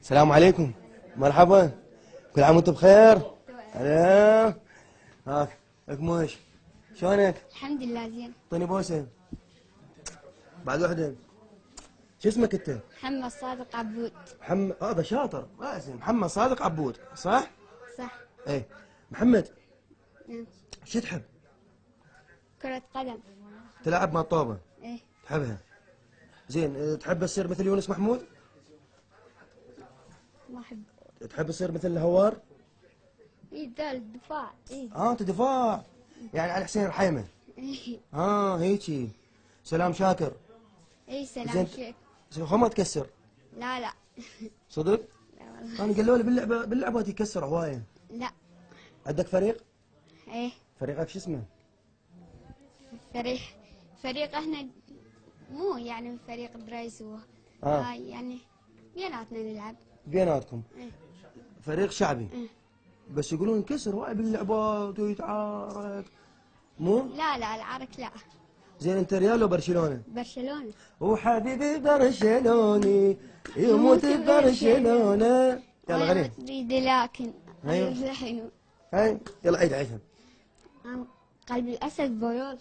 السلام عليكم. مرحبا. كل عام وانت بخير. هلا. هاك اكمش. شلونك؟ الحمد لله زين. اعطيني بوسه. بعد وحده. شو اسمك انت؟ محمد صادق عبود. هذا شاطر. ما اسم محمد صادق عبود، صح؟ صح. ايه. محمد. نعم. شو تحب؟ كرة قدم. تلعب مع الطوبة؟ ايه. تحبها. زين، تحب تصير مثل يونس محمود؟ ما احب. تحب تصير مثل الهوار؟ ايه ذا الدفاع. ايه. انت دفاع. يعني على حسين رحيمه. ايه. هيجي. سلام شاكر. ايه سلام زين. شيخ. خو ما تكسر. لا لا. صدق؟ لا والله. انا قالوا لي باللعبات يكسر هوايه. لا. عندك فريق؟ ايه. فريقك شو اسمه؟ فريق احنا مو يعني فريق دريس يعني بيناتنا نلعب. بيناتكم. ايه. فريق شعبي. ايه. بس يقولون يكسر هوايه باللعبات ويتعارك. مو؟ لا لا العرك لا. زين، انت ريال ولا برشلونه؟ برشلونة. وحبيبي برشلوني يموت ببرشلونه. يلا غني. تريد لكن أيوه. الحين هاي يلا عيد عيدها. عن قلب الاسد بويول.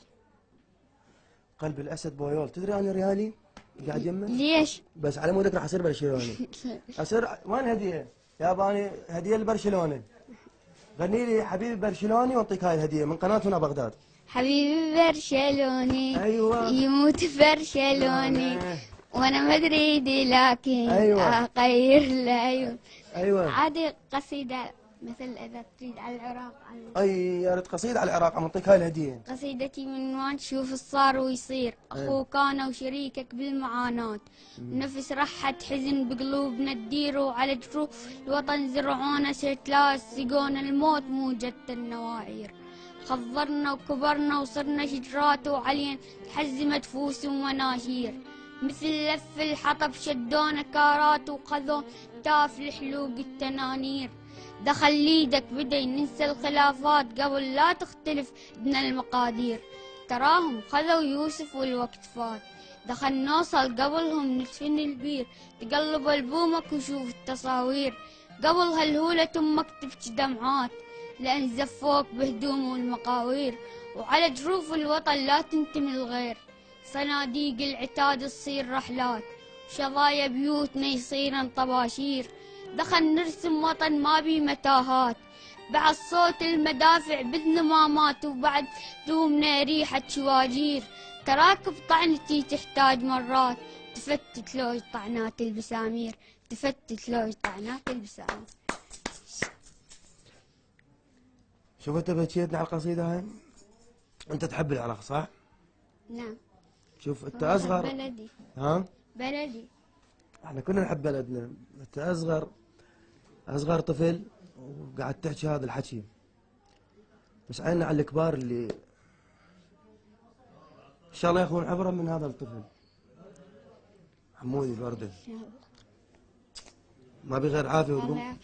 قلب الاسد بويول. تدري انا ريالي قاعد يمه. ليش؟ بس على مودك راح اصير برشلوني. اصير وين هديه؟ ياباني هديه لبرشلونه. غني لي حبيبي برشلوني واعطيك هاي الهديه من قناه هنا بغداد. حبيبي برشلوني. ايوه. يموت برشلوني. وانا مدريدي لكن أيوة. اغير العيون. ايوه. عادي قصيدة مثل اذا تريد على العراق. اي يا ريت قصيده على العراق اعطيك هاي الهديه. قصيدتي من وين تشوف الصار ويصير اخوك انا وشريكك بالمعاناة. نفس رحت حزن بقلوبنا تديروا على جروح الوطن زرعونا ستلاس سقونا الموت موجة النواعير. خضرنا وكبرنا وصرنا شجرات وعلين تحزمت فوس ومناشير. مثل لف الحطب شدونا كارات وخذون تاف لحلوق التنانير. دخل ليدك بدي ننسى الخلافات قبل لا تختلف دنا المقادير. تراهم خذوا يوسف والوقت فات. دخل نوصل قبلهم ندفن البير. تقلب البومك وشوف التصاوير. قبل هالهولة امك تبكي دمعات لأن زفوك بهدوم والمقاوير. وعلى جروف الوطن لا تنتمي الغير. صناديق العتاد تصير رحلات وشظايا بيوتنا يصيرن طباشير. دخل نرسم وطن ما بي متاهات. بعد صوت المدافع بذن ما مات وبعد دومنا ريحة شواجير. تراكب طعنتي تحتاج مرات تفتت لوج طعنات البسامير. تفتت لوج طعنات البسامير. شوف انت بكيتنا على القصيده هاي. انت تحب العراق صح؟ نعم. شوف انت اصغر. بلدي. ها؟ بلدي. احنا كلنا نحب بلدنا. انت اصغر طفل وقاعد تحكي هذا الحكي. بس عيننا على الكبار اللي ان شاء الله ياخذون عبره من هذا الطفل. حمودي برده. ما بي غير عافيه وتقوم.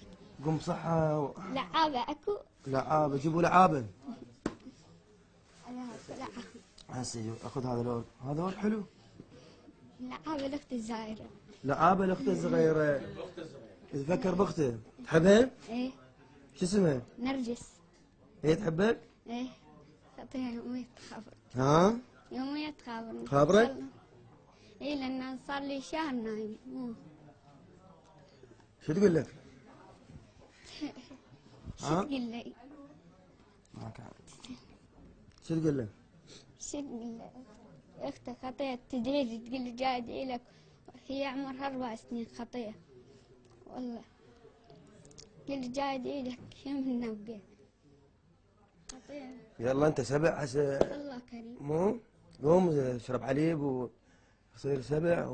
قم بصحه لعابة اكو. لعابه. جيبوا لعابه. لا. هسه اخذ هذا لون. هذا لون حلو. لعابة الاخت الزايرة. لعابه الاخت الصغيره. تفكر باخته. تحبها؟ ايه. شو اسمها؟ نرجس. هي تحبك؟ ايه. تعطيها يومية تخابر. ها؟ يومية تخابر. خابرك؟ ايه لان صار لي شهر نايم مو. شو تقول لك؟ شو تقول لي؟ معك شو تقول لك؟ شو تقول لك؟ اختك خطية تدعي لي تقول لي جاي ادعي لك. هي عمرها 4 سنين خطية. والله. قل لي جاي ادعي لك يمنا وقع. خطية. يلا انت سبع هسه. الله كريم. مو؟ قوم اشرب حليب ويصير سبع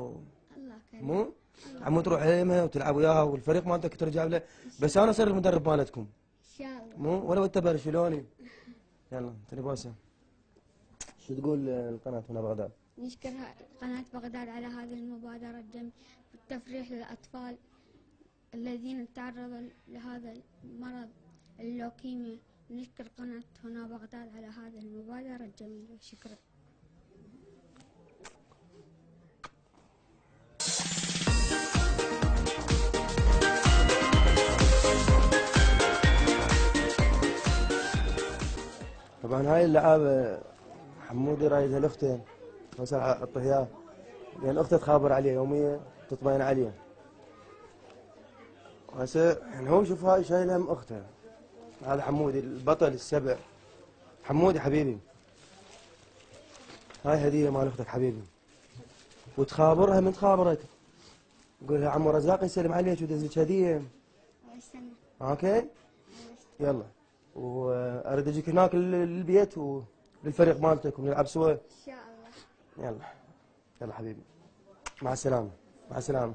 الله كريم. مو؟ عمو تروح هيمه وتلعب وياها والفريق مالتك ترجع له. بس انا اصير المدرب مالتكم. ان شاء الله. مو؟ ولو انت برشلوني. يلا اعطيني بوسه. شو تقول القناه هنا بغداد؟ نشكر قناة بغداد على هذه المبادرة الجميلة بالتفريح للأطفال الذين تعرضوا لهذا المرض اللوكيميا. نشكر قناة هنا بغداد على هذه المبادرة الجميلة. شكرا. طبعا هاي اللعابة حمودي رايدها لاخته، بس اعطيه اياه لان اخته تخابر عليه يوميا تطمئن عليه. هسه يعني هو شوف هاي شايلها من اخته. هذا حمودي البطل السبع. حمودي حبيبي، هاي هدية مال اختك حبيبي، وتخابرها من تخابرك، قول لها عمو رزاق يسلم عليك ودزلك هدية. اوكي يلا، واريد اجيك هناك للبيت وللفريق مالتك ونلعب سوا ان شاء الله. يلا. يلا حبيبي، مع السلامة. مع السلامة.